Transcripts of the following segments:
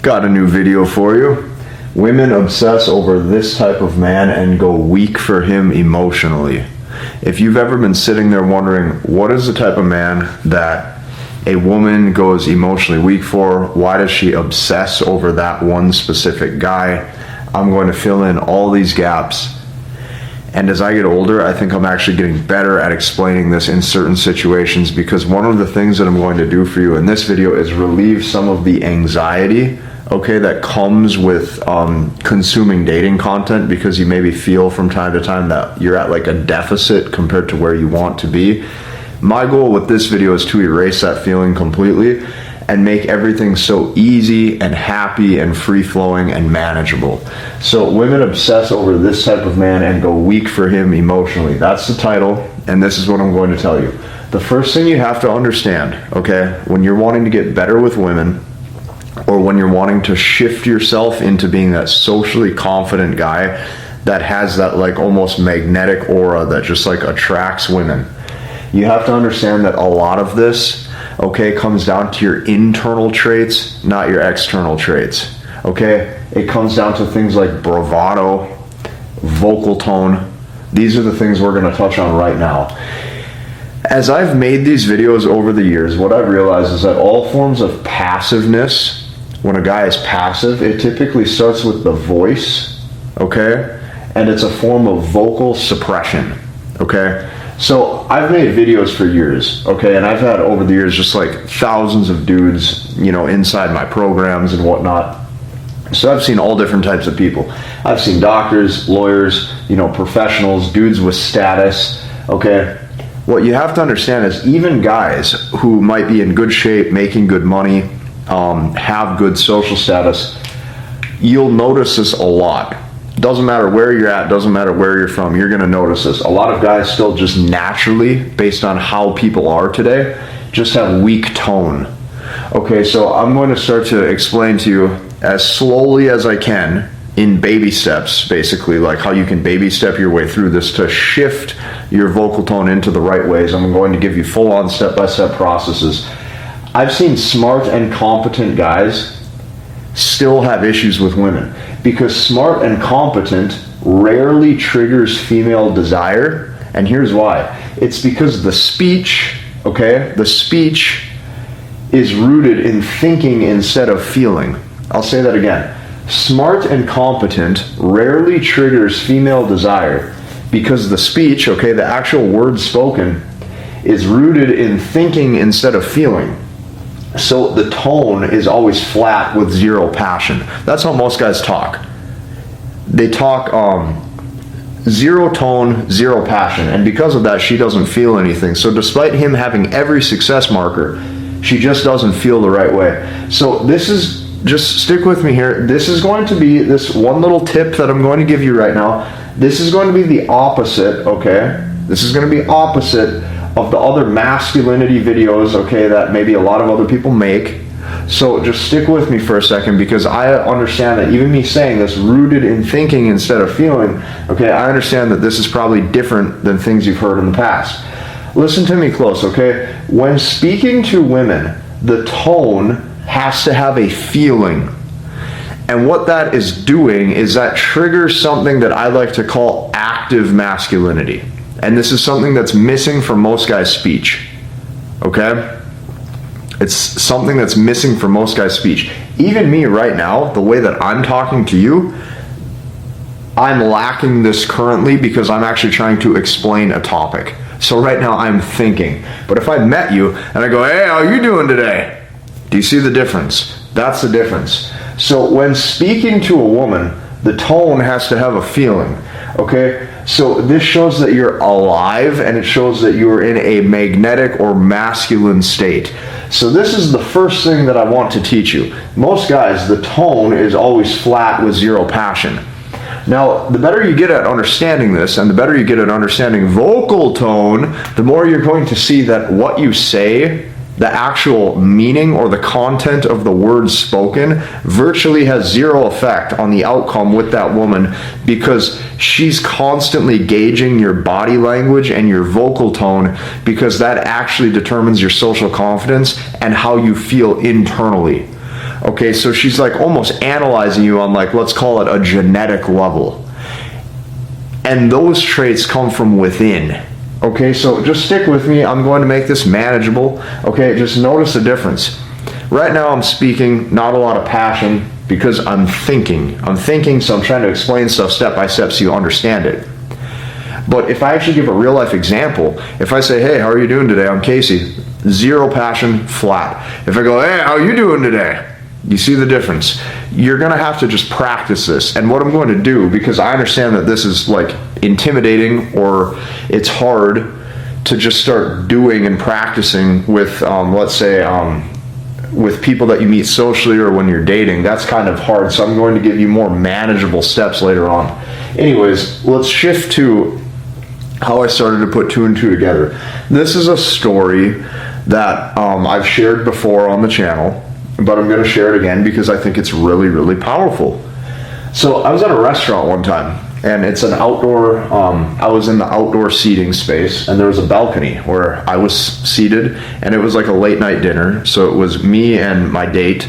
Got a new video for you. Women obsess over this type of man and go weak for him emotionally. If you've ever been sitting there wondering, what is the type of man that a woman goes emotionally weak for? Why does she obsess over that one specific guy? I'm going to fill in all these gaps. And as I get older, I think I'm actually getting better at explaining this in certain situations, because one of the things that I'm going to do for you in this video is relieve some of the anxiety, okay, that comes with consuming dating content, because you maybe feel from time to time that you're at like a deficit compared to where you want to be. My goal with this video is to erase that feeling completely and make everything so easy and happy and free-flowing and manageable. So women obsess over this type of man and go weak for him emotionally. That's the title, and this is what I'm going to tell you. The first thing you have to understand, okay, when you're wanting to get better with women, or when you're wanting to shift yourself into being that socially confident guy that has that like almost magnetic aura that just like attracts women, you have to understand that a lot of this, okay, comes down to your internal traits, not your external traits, okay? It comes down to things like bravado, vocal tone. These are the things we're going to touch on right now. As I've made these videos over the years, what I've realized is that all forms of passiveness, when a guy is passive, it typically starts with the voice, okay? And it's a form of vocal suppression, okay? So I've made videos for years, okay, and I've had over the years just like thousands of dudes, you know, inside my programs and whatnot. So I've seen all different types of people. I've seen doctors, lawyers, you know, professionals, dudes with status, okay. What you have to understand is even guys who might be in good shape, making good money, have good social status, you'll notice this a lot. Doesn't matter where you're at, doesn't matter where you're from, you're going to notice this. A lot of guys still just naturally, based on how people are today, just have weak tone. Okay, so I'm going to start to explain to you as slowly as I can, in baby steps, basically, like how you can baby step your way through this to shift your vocal tone into the right ways. I'm going to give you full-on step-by-step processes. I've seen smart and competent guys still have issues with women, because smart and competent rarely triggers female desire, and here's why. It's because the speech, okay, the speech is rooted in thinking instead of feeling. I'll say that again. Smart and competent rarely triggers female desire because the speech, okay, the actual word spoken, is rooted in thinking instead of feeling. So the tone is always flat with zero passion. That's how most guys talk. They talk zero tone, zero passion, and because of that, she doesn't feel anything. So despite him having every success marker, she just doesn't feel the right way. So this is, just stick with me here. This is going to be this one little tip that I'm going to give you right now. This is going to be the opposite, okay? This is going to be opposite of the other masculinity videos, okay, that maybe a lot of other people make. So just stick with me for a second, because I understand that even me saying this, rooted in thinking instead of feeling, okay, I understand that this is probably different than things you've heard in the past. Listen to me close, okay? When speaking to women, the tone has to have a feeling. And what that is doing is that triggers something that I like to call active masculinity. And this is something that's missing from most guys' speech, okay? It's something that's missing from most guys' speech. Even me right now, the way that I'm talking to you, I'm lacking this currently because I'm actually trying to explain a topic. So right now I'm thinking. But if I met you and I go, hey, how are you doing today? Do you see the difference? That's the difference. So when speaking to a woman, the tone has to have a feeling, okay? So this shows that you're alive, and it shows that you're in a magnetic or masculine state. So this is the first thing that I want to teach you. Most guys, the tone is always flat with zero passion. Now, the better you get at understanding this, and the better you get at understanding vocal tone, the more you're going to see that what you say, the actual meaning or the content of the words spoken, virtually has zero effect on the outcome with that woman, because she's constantly gauging your body language and your vocal tone, because that actually determines your social confidence and how you feel internally. Okay, so she's like almost analyzing you on, like, let's call it a genetic level. And those traits come from within. Okay, so just stick with me. I'm going to make this manageable. Okay, just notice the difference. Right now I'm speaking, not a lot of passion, because I'm thinking, so I'm trying to explain stuff step by step so you understand it. But if I actually give a real life example, if I say, hey, how are you doing today? I'm Casey. Zero passion, flat. If I go, hey, how are you doing today? You see the difference. You're going to have to just practice this. And what I'm going to do, because I understand that this is like intimidating, or it's hard to just start doing and practicing with, let's say, with people that you meet socially or when you're dating. That's kind of hard. So I'm going to give you more manageable steps later on. Anyways, let's shift to how I started to put two and two together. This is a story that I've shared before on the channel, but I'm going to share it again because I think it's really, really powerful. So I was at a restaurant one time, and it's an outdoor, I was in the outdoor seating space, and there was a balcony where I was seated, and it was like a late night dinner. So it was me and my date,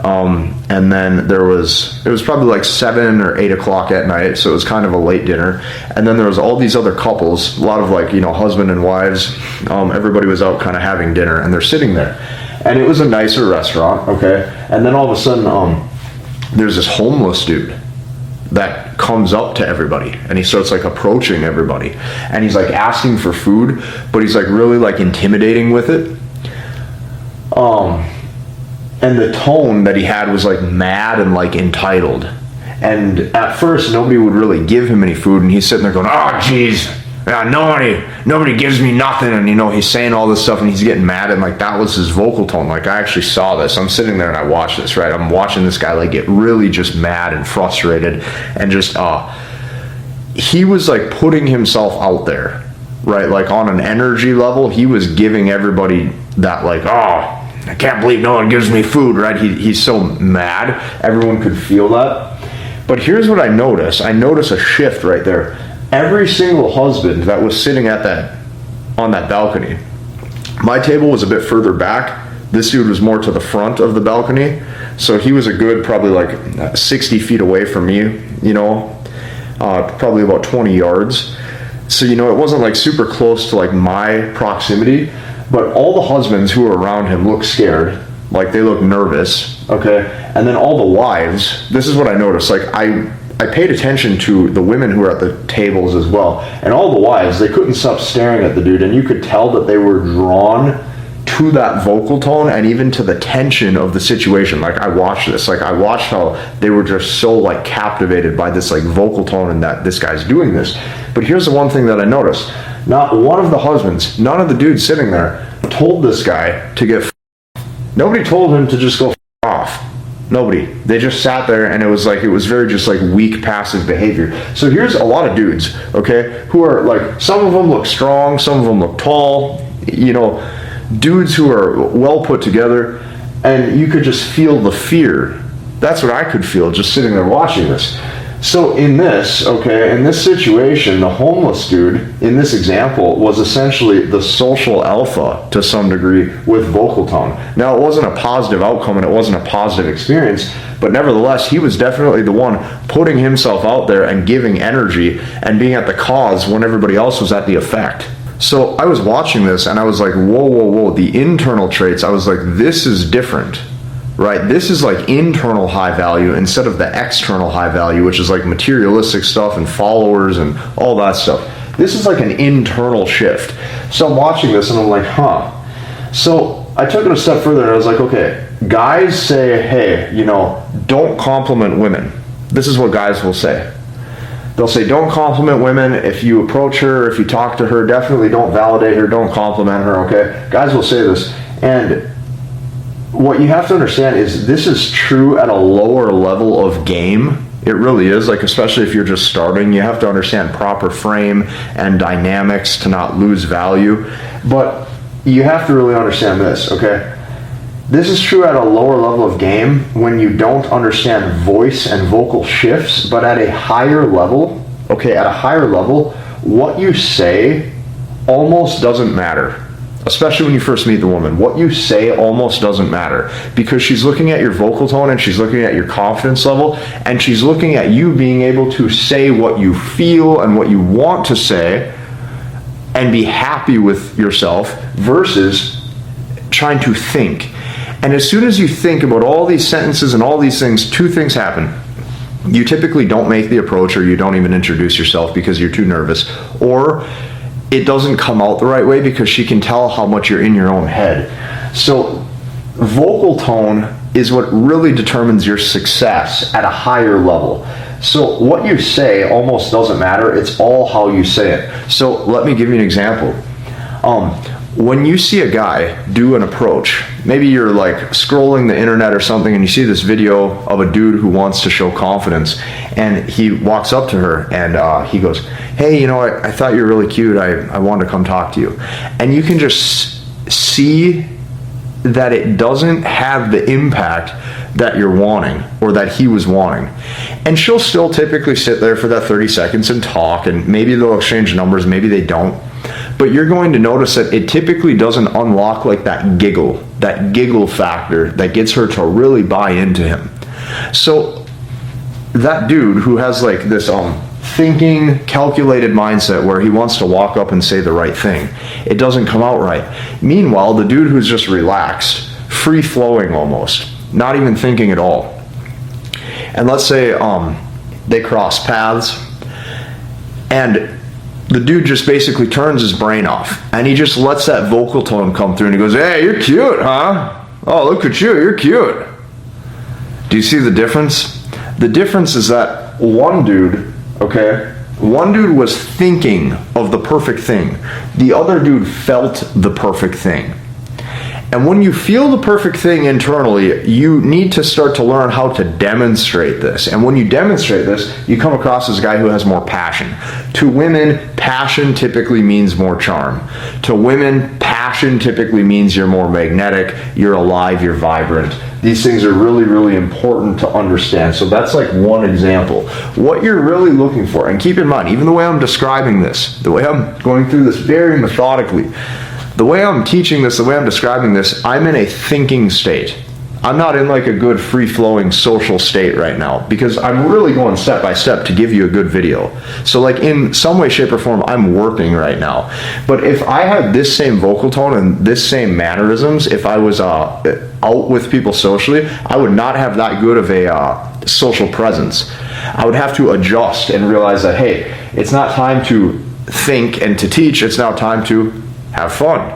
and then it was probably like 7 or 8 o'clock at night, so it was kind of a late dinner. And then there was all these other couples, a lot of, like, you know, husband and wives. Everybody was out kind of having dinner, and they're sitting there. And it was a nicer restaurant, okay? And then all of a sudden, there's this homeless dude that comes up to everybody, and he starts like approaching everybody, and he's like asking for food, but he's like really like intimidating with it. And the tone that he had was like mad and like entitled. And at first nobody would really give him any food, and he's sitting there going, oh geez, yeah, nobody gives me nothing. And, you know, he's saying all this stuff, and he's getting mad, and like that was his vocal tone. Like, I actually saw this. I'm sitting there and I watched this, right? I'm watching this guy like get really just mad and frustrated, and just he was like putting himself out there, right? Like on an energy level, he was giving everybody that, like, oh, I can't believe no one gives me food, right? He's so mad. Everyone could feel that. But here's what I noticed. I noticed a shift right there. Every single husband that was sitting on that balcony, my table was a bit further back. This dude was more to the front of the balcony. So he was a good probably like 60 feet away from me, you know, probably about 20 yards. So, you know, it wasn't like super close to like my proximity, but all the husbands who were around him looked scared, like they looked nervous, okay? And then all the wives, this is what I noticed, like I paid attention to the women who were at the tables as well, and all the wives, they couldn't stop staring at the dude, and you could tell that they were drawn to that vocal tone and even to the tension of the situation. Like, I watched this, like I watched how they were just so like captivated by this like vocal tone and that this guy's doing this. But here's the one thing that I noticed. Not one of the husbands, none of the dudes sitting there told this guy to get nobody told him to just go off. Nobody. They just sat there, and it was very just like weak passive behavior. So here's a lot of dudes, okay, who are like, some of them look strong, some of them look tall, you know, dudes who are well put together, and you could just feel the fear. That's what I could feel just sitting there watching this. So in this situation, the homeless dude in this example was essentially the social alpha to some degree with vocal tone. Now, it wasn't a positive outcome and it wasn't a positive experience, but nevertheless, he was definitely the one putting himself out there and giving energy and being at the cause when everybody else was at the effect. So I was watching this and I was like, whoa, the internal traits, I was like, this is different. Right, this is like internal high value instead of the external high value, which is like materialistic stuff and followers and all that stuff. This is like an internal shift. So I'm watching this and I'm like, So I took it a step further and I was like, okay, guys say, hey, you know, don't compliment women. This is what guys will say. They'll say, don't compliment women. If you approach her, if you talk to her, definitely don't validate her, don't compliment her, okay? Guys will say this. And what you have to understand is this is true at a lower level of game. It really is, like, especially if you're just starting, you have to understand proper frame and dynamics to not lose value. But you have to really understand this, okay? This is true at a lower level of game when you don't understand voice and vocal shifts, but at a higher level, okay, at a higher level, what you say almost doesn't matter. especially when you first meet the woman. What you say almost doesn't matter, because she's looking at your vocal tone and she's looking at your confidence level, and she's looking at you being able to say what you feel and what you want to say and be happy with yourself versus trying to think. And as soon as you think about all these sentences and all these things, two things happen. You typically don't make the approach, or you don't even introduce yourself because you're too nervous, or it doesn't come out the right way because she can tell how much you're in your own head. So vocal tone is what really determines your success at a higher level. So what you say almost doesn't matter. It's all how you say it. So let me give you an example. When you see a guy do an approach, maybe you're like scrolling the internet or something and you see this video of a dude who wants to show confidence, and he walks up to her and he goes, hey, I thought you were really cute. I wanted to come talk to you. And you can just see that it doesn't have the impact that you're wanting or that he was wanting. And she'll still typically sit there for that 30 seconds and talk, and maybe they'll exchange numbers, maybe they don't. But you're going to notice that it typically doesn't unlock like that giggle factor that gets her to really buy into him. So that dude who has like this thinking, calculated mindset where he wants to walk up and say the right thing, it doesn't come out right. Meanwhile, the dude who's just relaxed, free-flowing almost, not even thinking at all. And let's say they cross paths, and the dude just basically turns his brain off, and he just lets that vocal tone come through, and he goes, hey, you're cute, huh? Oh, look at you, you're cute. Do you see the difference? The difference is that one dude was thinking of the perfect thing. The other dude felt the perfect thing. And when you feel the perfect thing internally, you need to start to learn how to demonstrate this. And when you demonstrate this, you come across as a guy who has more passion. To women, passion typically means more charm. To women, passion typically means you're more magnetic, you're alive, you're vibrant. These things are really, really important to understand. So that's like one example. What you're really looking for, and keep in mind, even the way I'm describing this, the way I'm going through this very methodically, the way I'm teaching this, the way I'm describing this, I'm in a thinking state. I'm not in like a good free-flowing social state right now, because I'm really going step by step to give you a good video. So like in some way, shape, or form, I'm working right now. But if I had this same vocal tone and this same mannerisms, if I was out with people socially, I would not have that good of a social presence. I would have to adjust and realize that, hey, it's not time to think and to teach, it's now time to have fun.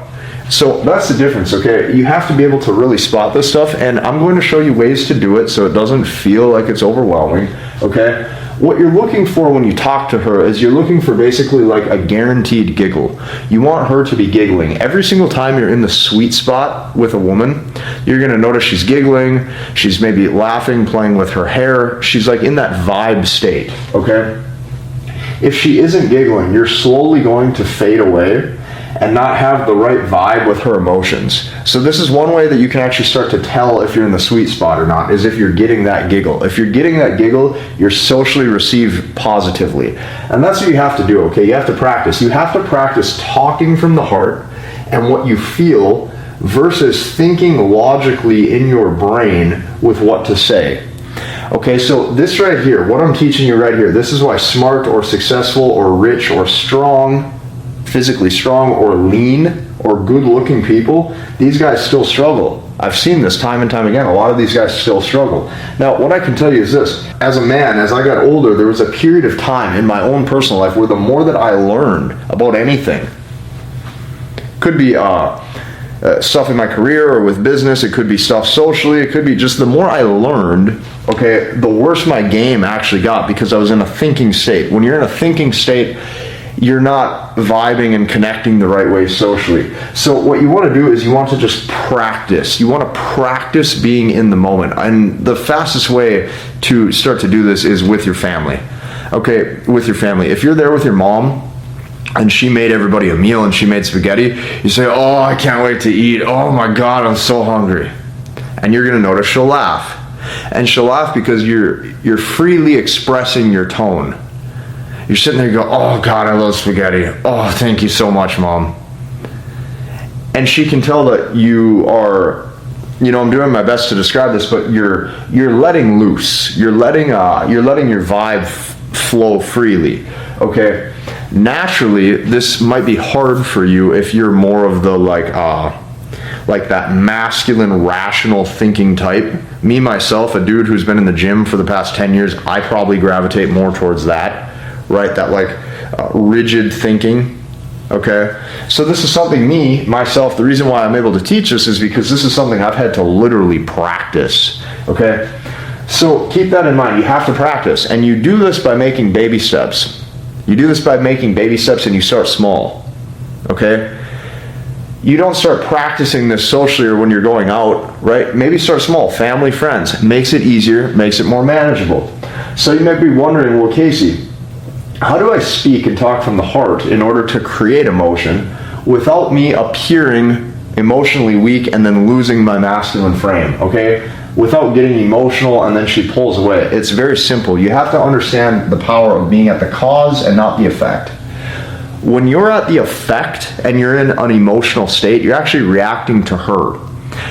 So that's the difference, okay? You have to be able to really spot this stuff, and I'm going to show you ways to do it so it doesn't feel like it's overwhelming, okay? What you're looking for when you talk to her is you're looking for basically like a guaranteed giggle. You want her to be giggling. Every single time you're in the sweet spot with a woman, you're going to notice she's giggling, she's maybe laughing, playing with her hair. She's like in that vibe state, okay? If she isn't giggling, you're slowly going to fade away and not have the right vibe with her emotions. So this is one way that you can actually start to tell if you're in the sweet spot or not, is if you're getting that giggle. If you're getting that giggle, you're socially received positively. And that's what you have to do, okay? You have to practice. You have to practice talking from the heart and what you feel versus thinking logically in your brain with what to say. Okay, so this right here, what I'm teaching you right here, this is why smart or successful or rich or strong, physically strong or lean or good looking people, these guys still struggle. I've seen this time and time again. A lot of these guys still struggle. Now, what I can tell you is this. As a man, as I got older, there was a period of time in my own personal life where the more that I learned about anything, could be stuff in my career or with business, it could be stuff socially, it could be just the more I learned, okay, the worse my game actually got because I was in a thinking state. When you're in a thinking state, you're not vibing and connecting the right way socially. So what you want to do is you want to just practice. You want to practice being in the moment. And the fastest way to start to do this is with your family. Okay, with your family. If you're there with your mom and she made everybody a meal and she made spaghetti, you say, oh, I can't wait to eat. Oh my God, I'm so hungry. And you're going to notice she'll laugh. And she'll laugh because you're freely expressing your tone. You're sitting there and go, oh God, I love spaghetti. Oh, thank you so much, Mom. and she can tell that you are, I'm doing my best to describe this, but you're letting loose. You're letting your vibe flow freely. Okay. Naturally, this might be hard for you if you're more of the like that masculine, rational thinking type. Me, myself, a dude who's been in the gym for the past 10 years, I probably gravitate more towards that, right? That like rigid thinking. Okay, so this is something myself, the reason why I'm able to teach this is because this is something I've had to literally practice. Okay, so keep that in mind. You have to practice, and you do this by making baby steps. You do this by making baby steps, and you start small. Okay, you don't start practicing this socially or when you're going out, right? Maybe start small, family, friends. Makes it easier, makes it more manageable. So you might be wondering, well, Casey, how do I speak and talk from the heart in order to create emotion without me appearing emotionally weak and then losing my masculine frame, okay? Without getting emotional and then she pulls away. It's very simple. You have to understand the power of being at the cause and not the effect. When you're at the effect and you're in an emotional state, you're actually reacting to her.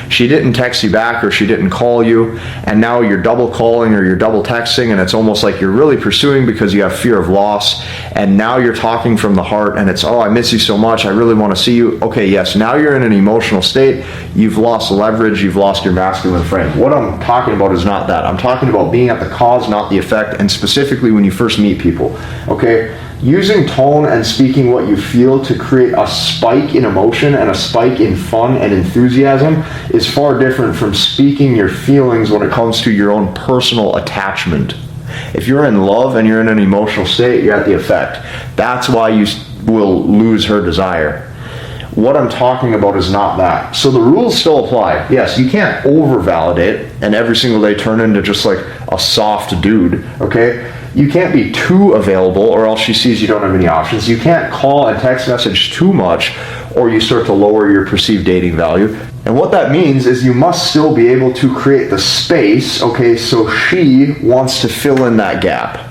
She didn't text you back or she didn't call you, and now you're double calling or you're double texting, and it's almost like you're really pursuing because you have fear of loss, and now you're talking from the heart and it's, oh, I miss you so much, I really want to see you. Okay, yes, now you're in an emotional state, you've lost leverage, you've lost your masculine frame. What I'm talking about is not that. I'm talking about being at the cause, not the effect, and specifically when you first meet people. Okay? Using tone and speaking what you feel to create a spike in emotion and a spike in fun and enthusiasm is far different from speaking your feelings when it comes to your own personal attachment. If you're in love and you're in an emotional state, you're at the effect. That's why you will lose her desire. What I'm talking about is not that. So the rules still apply. Yes, you can't over-validate and every single day turn into just like a soft dude, okay? You can't be too available or else she sees you don't have any options. You can't call and text message too much or you start to lower your perceived dating value. And what that means is you must still be able to create the space, okay, so she wants to fill in that gap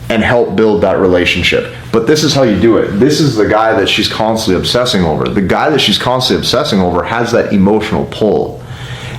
and help build that relationship. But this is how you do it. This is the guy that she's constantly obsessing over. The guy that she's constantly obsessing over has that emotional pull.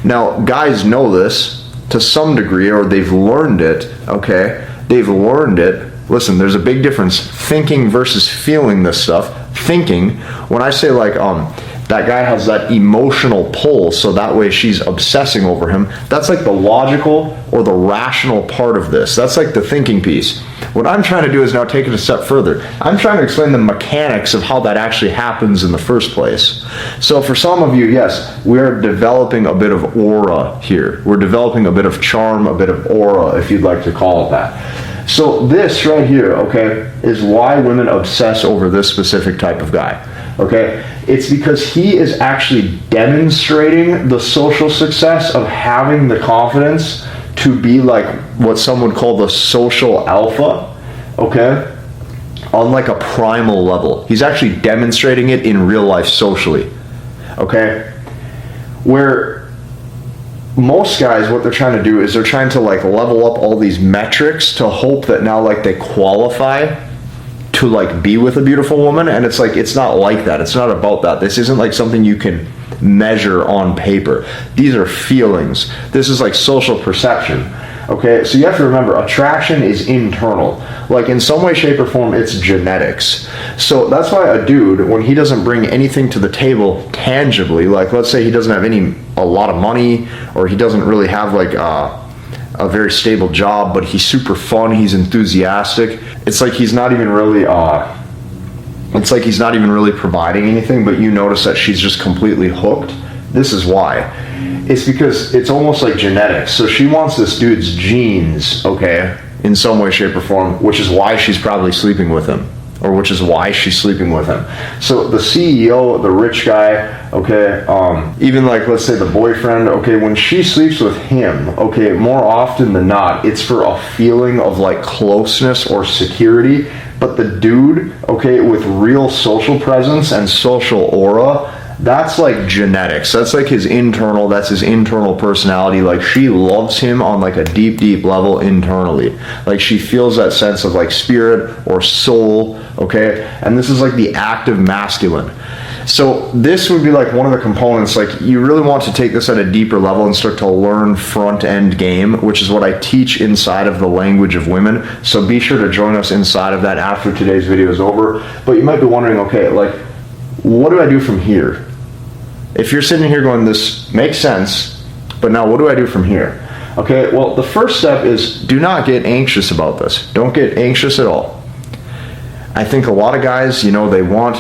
Now, guys know this to some degree, or they've learned it, okay? They've learned it. Listen, there's a big difference thinking versus feeling this stuff. Thinking, when I say like, that guy has that emotional pull, so that way she's obsessing over him, that's like the logical or the rational part of this. That's like the thinking piece. What I'm trying to do is now take it a step further. I'm trying to explain the mechanics of how that actually happens in the first place. So for some of you, yes, we're developing a bit of aura here. We're developing a bit of charm, a bit of aura, if you'd like to call it that. So this right here, okay, is why women obsess over this specific type of guy. Okay, it's because he is actually demonstrating the social success of having the confidence to be like what some would call the social alpha, okay, on like a primal level. He's actually demonstrating it in real life socially, okay, where most guys, what they're trying to do is they're trying to like level up all these metrics to hope that now like they qualify to like be with a beautiful woman, and it's like, it's not like that. It's not about that. This isn't like something you can measure on paper. These are feelings. This is like social perception. Okay, so you have to remember, attraction is internal. Like in some way, shape, or form, it's genetics. So that's why a dude, when he doesn't bring anything to the table tangibly, like let's say he doesn't have a lot of money, or he doesn't really have like a very stable job, but he's super fun, he's enthusiastic. It's like he's not even really providing anything, but you notice that she's just completely hooked. This is why. It's because it's almost like genetics. So she wants this dude's genes, okay, in some way, shape, or form, which is why she's probably sleeping with him, or which is why she's sleeping with him. So the CEO, the rich guy, okay, even like let's say the boyfriend, okay, when she sleeps with him, okay, more often than not, it's for a feeling of like closeness or security. But the dude, okay, with real social presence and social aura, that's like genetics. That's like his internal, that's his internal personality. Like she loves him on like a deep, deep level internally. Like she feels that sense of like spirit or soul, okay? And this is like the active masculine. So this would be like one of the components. Like, you really want to take this at a deeper level and start to learn front end game, which is what I teach inside of the language of women. So be sure to join us inside of that after today's video is over. But you might be wondering, okay, like, what do I do from here? If you're sitting here going, this makes sense, but now what do I do from here? Okay, well, the first step is do not get anxious about this. Don't get anxious at all. I think a lot of guys, you know, they want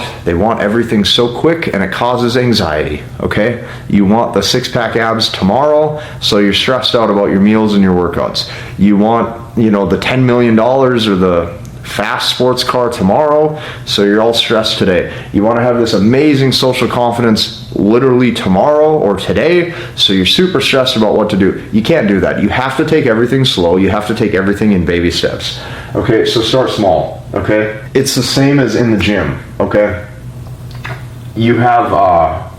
everything so quick, and it causes anxiety, okay? You want the six-pack abs tomorrow, so you're stressed out about your meals and your workouts. You want, you know, the $10 million or the fast sports car tomorrow, so you're all stressed today. You want to have this amazing social confidence literally tomorrow or today, so you're super stressed about what to do. You can't do that. You have to take everything slow. You have to take everything in baby steps. Okay, so start small, okay? It's the same as in the gym, okay? You have,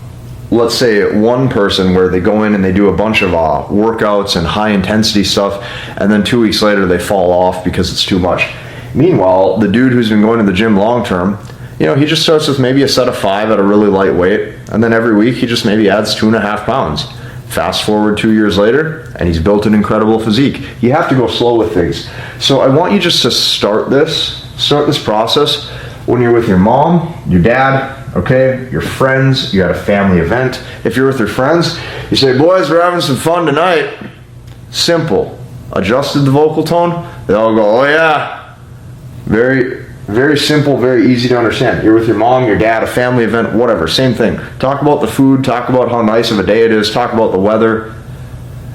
let's say, one person where they go in and they do a bunch of workouts and high intensity stuff, and then 2 weeks later they fall off because it's too much. Meanwhile, the dude who's been going to the gym long term, you know, he just starts with maybe a set of 5 at a really light weight, and then every week he just maybe adds 2.5 pounds. Fast forward 2 years later, and he's built an incredible physique. You have to go slow with things. So I want you just to start this process when you're with your mom, your dad, okay, your friends, you at a family event. If you're with your friends, you say, boys, we're having some fun tonight. Simple. Adjusted the vocal tone, they all go, oh yeah. Very, very simple, very easy to understand. You're with your mom, your dad, a family event, whatever, same thing. Talk about the food, talk about how nice of a day it is, talk about the weather.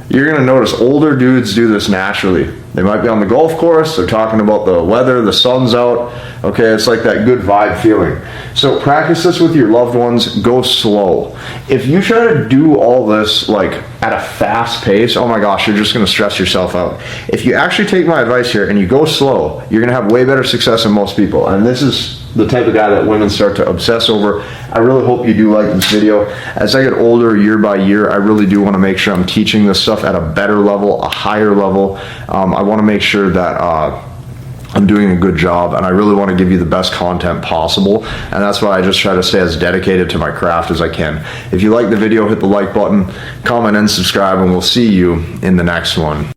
You're going to notice older dudes do this naturally. They might be on the golf course, they're talking about the weather, the sun's out. Okay, it's like that good vibe feeling. So practice this with your loved ones, go slow. If you try to do all this like at a fast pace, oh my gosh, you're just going to stress yourself out. If you actually take my advice here and you go slow, you're going to have way better success than most people. And this is the type of guy that women start to obsess over. I really hope you do like this video. As I get older year by year, I really do want to make sure I'm teaching this stuff at a better level, a higher level. I want to make sure that I'm doing a good job, and I really want to give you the best content possible, and that's why I just try to stay as dedicated to my craft as I can. If you like the video, hit the like button, comment, and subscribe, and we'll see you in the next one.